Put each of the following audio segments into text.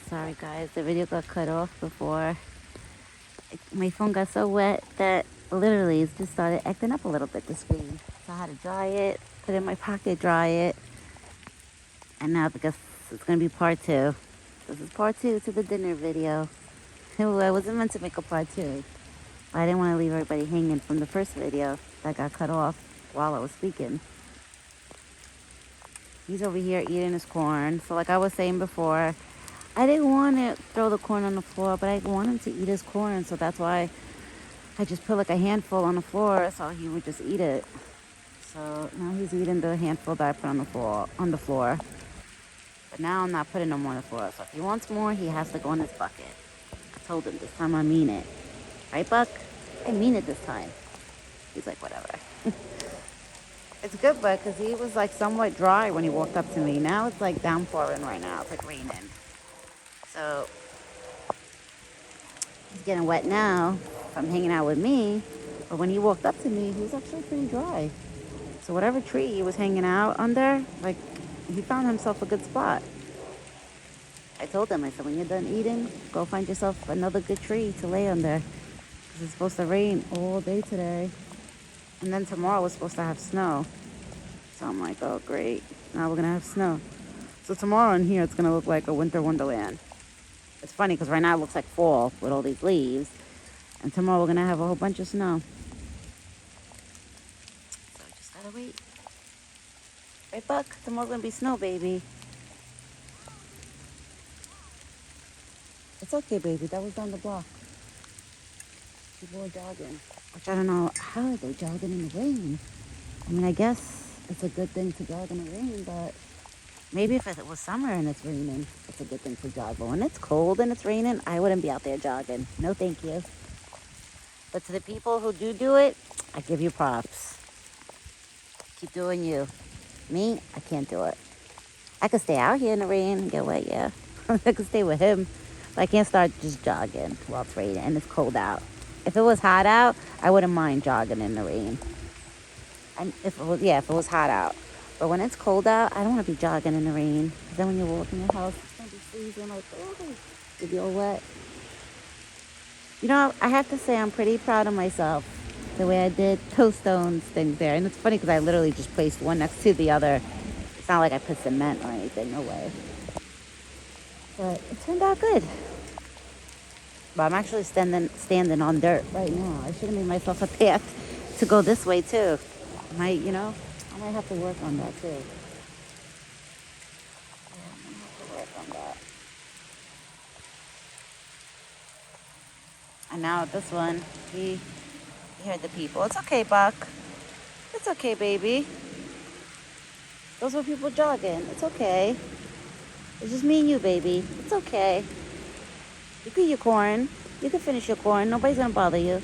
Sorry guys, the video got cut off before. My phone got so wet that literally it just started acting up a little bit, the screen. So I had to dry it, put it in my pocket, dry it. And now because it's going to be part two. This is part two to the dinner video. I wasn't meant to make a part two. But I didn't want to leave everybody hanging from the first video that got cut off while I was speaking. He's over here eating his corn. So like I was saying before, I didn't want to throw the corn on the floor, but I want him to eat his corn. So that's why I just put like a handful on the floor so he would just eat it. So now he's eating the handful that I put on the floor. But now I'm not putting no more on the floor. So if he wants more, he has to go in his bucket. I told him this time I mean it. Right, Buck? I mean it this time. He's like, whatever. It's good, Buck, because he was like somewhat dry when he walked up to me. Now it's like downpouring right now. It's like raining. So he's getting wet now from hanging out with me. But when he walked up to me, he was actually pretty dry. So whatever tree he was hanging out under, like, he found himself a good spot. I told him, I said, when you're done eating, go find yourself another good tree to lay under. Because it's supposed to rain all day today. And then tomorrow we're supposed to have snow. So I'm like, oh, great. Now we're going to have snow. So tomorrow in here, it's going to look like a winter wonderland. It's funny because right now it looks like fall with all these leaves. And tomorrow we're going to have a whole bunch of snow. So I just got to wait. Right, Buck? Tomorrow's going to be snow, baby. It's okay, baby. That was down the block. People are jogging. Which I don't know how they're jogging in the rain. I mean, I guess it's a good thing to jog in the rain, but maybe if it was summer and it's raining, it's a good thing to jog. But when it's cold and it's raining, I wouldn't be out there jogging. No, thank you. But to the people who do it, I give you props. Keep doing you. Me, I can't do it. I could stay out here in the rain and get wet, yeah. I could stay with him. But I can't start just jogging while it's raining and it's cold out. If it was hot out, I wouldn't mind jogging in the rain. And if it was hot out. But when it's cold out, I don't want to be jogging in the rain. Because then when you walk in your house, it's going to be freezing. Like, oh, you'll be all wet. You know, I have to say I'm pretty proud of myself. The way I did toe stones things there. And it's funny because I literally just placed one next to the other. It's not like I put cement or anything. No way. But it turned out good. But I'm actually standing on dirt right now. I should have made myself a path to go this way too. I might have to work on that too. Yeah, I'm gonna have to work on that. And now this one, he heard the people. It's okay, Buck. It's okay, baby. Those were people jogging. It's okay. It's just me and you, baby. It's okay. You can eat your corn. You can finish your corn. Nobody's gonna bother you.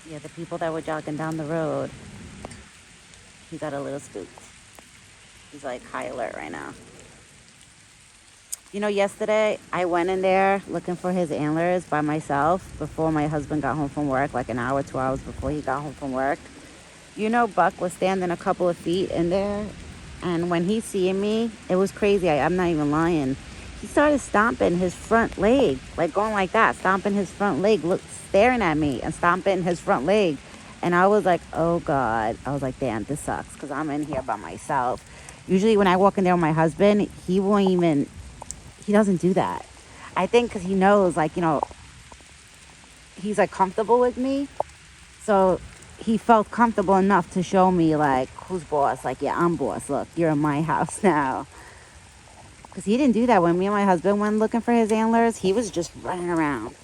Yeah, the people that were jogging down the road, he got a little spooked. He's like high alert right now. You know, yesterday I went in there looking for his antlers by myself before my husband got home from work, like an hour, 2 hours before he got home from work. You know, Buck was standing a couple of feet in there, and when he seen me, it was crazy. I'm not even lying. He started stomping his front leg, like going like that, stomping his front leg, staring at me and stomping his front leg. And I was like, oh God. I was like, damn, this sucks because I'm in here by myself. Usually when I walk in there with my husband, he doesn't do that. I think because he knows, like, you know, he's like comfortable with me. So he felt comfortable enough to show me like, who's boss? Like, yeah, I'm boss. Look, you're in my house now. Because he didn't do that when me and my husband went looking for his antlers. He was just running around,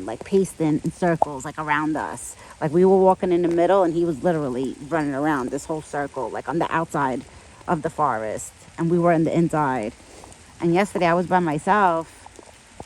like pacing in circles, like around us. Like we were walking in the middle and he was literally running around this whole circle, like on the outside of the forest. And we were in the inside. And yesterday I was by myself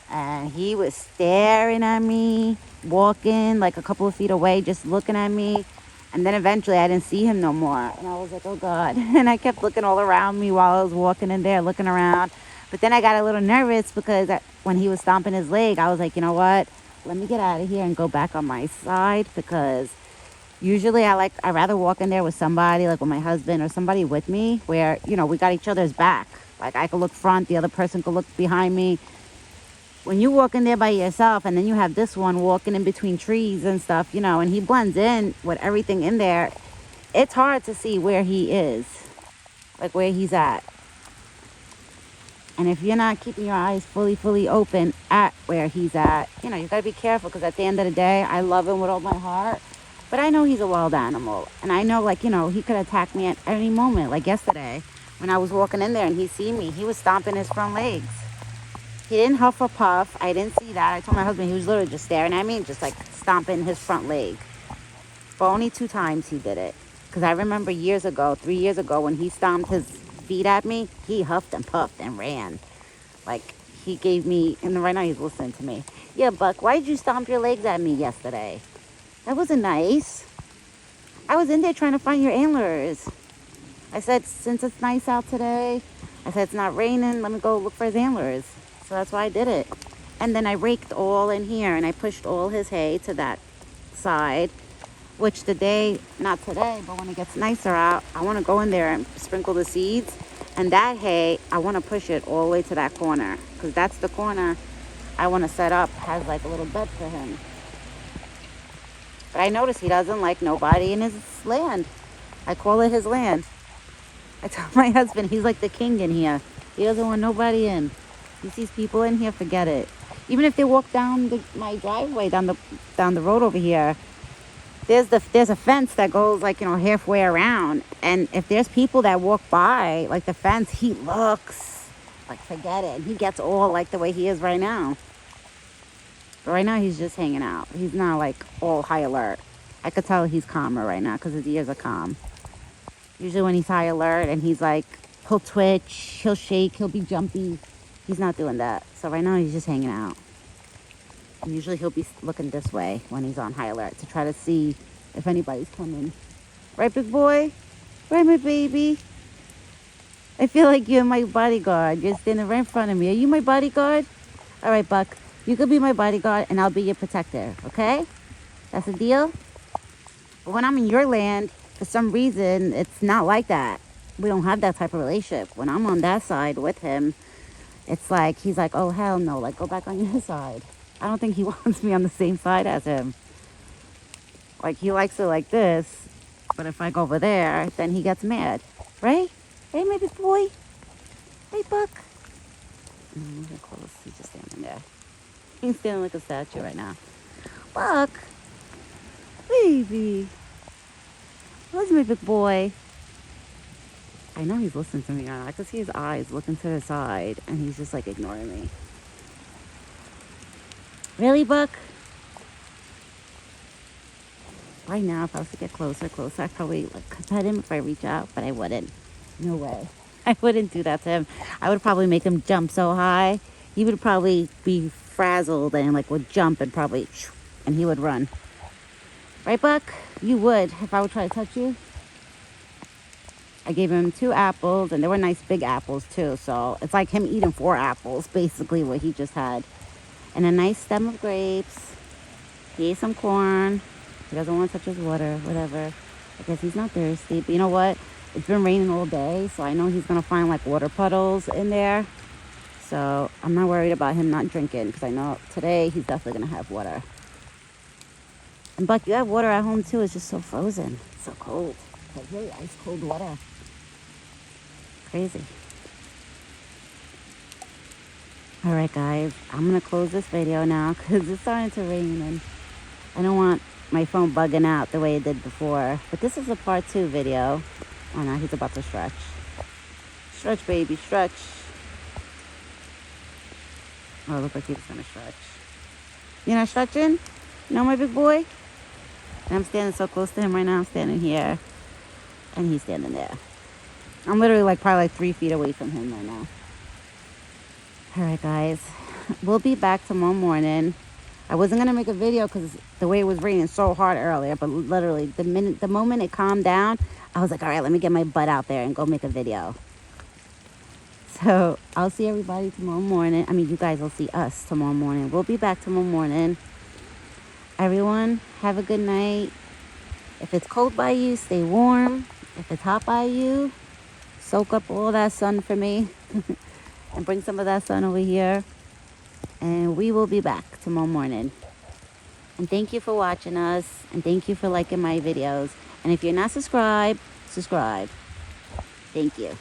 and he was staring at me, walking like a couple of feet away, just looking at me. And then eventually I didn't see him no more. And I was like, oh God. And I kept looking all around me while I was walking in there, looking around. But then I got a little nervous because when he was stomping his leg, I was like, you know what? Let me get out of here and go back on my side because usually I'd rather walk in there with somebody, like with my husband or somebody with me where, you know, we got each other's back. Like I could look front, the other person could look behind me. When you walk in there by yourself and then you have this one walking in between trees and stuff, you know, and he blends in with everything in there, it's hard to see where he is, like where he's at. And if you're not keeping your eyes fully open at where he's at, you know, you gotta be careful, because at the end of the day, I love him with all my heart, but I know he's a wild animal. And I know, like, you know, he could attack me at any moment. Like yesterday, when I was walking in there and he seen me, he was stomping his front legs. He didn't huff or puff. I didn't see that. I told my husband, he was literally just staring at me, just like stomping his front leg. But only 2 times he did it. Because I remember years ago, 3 years ago, when he stomped his feet at me, he huffed and puffed and ran. Like, he gave me, and right now he's listening to me. Yeah, Buck, why did you stomp your legs at me yesterday? That wasn't nice. I was in there trying to find your antlers. I said, since it's nice out today, I said, it's not raining, let me go look for his antlers. So that's why I did it. And then I raked all in here and I pushed all his hay to that side, which today, not today, but when it gets nicer out, I want to go in there and sprinkle the seeds. And that hay, I want to push it all the way to that corner, because that's the corner I want to set up, has like a little bed for him. But I notice he doesn't like nobody in his land. I call it his land. I tell my husband, he's like the king in here. He doesn't want nobody in. He sees people in here, forget it. Even if they walk down my driveway, down the road over here, there's a fence that goes like, you know, halfway around. And if there's people that walk by, like the fence, he looks like, forget it. And he gets all like the way he is right now. But right now he's just hanging out. He's not like all high alert. I could tell he's calmer right now because his ears are calm. Usually when he's high alert and he's like, he'll twitch, he'll shake, he'll be jumpy. He's not doing that. So right now he's just hanging out. And usually he'll be looking this way when he's on high alert to try to see if anybody's coming. Right, big boy? Right, my baby? I feel like you're my bodyguard. You're standing right in front of me. Are you my bodyguard? All right, Buck. You could be my bodyguard and I'll be your protector, okay? That's a deal? But when I'm in your land, for some reason, it's not like that. We don't have that type of relationship. When I'm on that side with him, it's like, he's like, oh, hell no. Like, go back on your side. I don't think he wants me on the same side as him. Like, he likes it like this. But if I go over there, then he gets mad. Right? Right, my big boy? Right, Buck? Look close. He's just standing there. He's standing like a statue right now. Buck. Baby. Where's my big boy? I know he's listening to me right now. I can see his eyes looking to the side. And he's just like ignoring me. Really, Buck? Right now, if I was to get closer, I'd probably like pet him if I reach out, but I wouldn't. No way. I wouldn't do that to him. I would probably make him jump so high. He would probably be frazzled and like would jump and probably, and he would run. Right, Buck? You would if I would try to touch you. I gave him 2 apples, and they were nice big apples too. So it's like him eating 4 apples, basically what he just had. And a nice stem of grapes. He ate some corn. He doesn't want to touch his water, whatever. I guess he's not thirsty. But you know what? It's been raining all day, so I know he's going to find like water puddles in there. So I'm not worried about him not drinking, because I know today he's definitely going to have water. And Buck, you have water at home too. It's just so frozen. It's so cold. It's really ice cold water. Crazy. All right, guys, I'm going to close this video now because it's starting to rain and I don't want my phone bugging out the way it did before. But this is a part 2 video. Oh, no, he's about to stretch. Stretch, baby, stretch. Oh, it looks like he's going to stretch. You're not stretching? No, my big boy? And I'm standing so close to him right now. I'm standing here and he's standing there. I'm literally like probably like 3 feet away from him right now. All right, guys, we'll be back tomorrow morning. I wasn't going to make a video because the way it was raining so hard earlier, but literally the moment it calmed down, I was like, all right, let me get my butt out there and go make a video. So I'll see everybody tomorrow morning. I mean, you guys will see us tomorrow morning. We'll be back tomorrow morning. Everyone, have a good night. If it's cold by you, stay warm. If it's hot by you, soak up all that sun for me. and bring some of that sun over here. And we will be back tomorrow morning. And thank you for watching us. And thank you for liking my videos. And if you're not subscribed, subscribe. Thank you.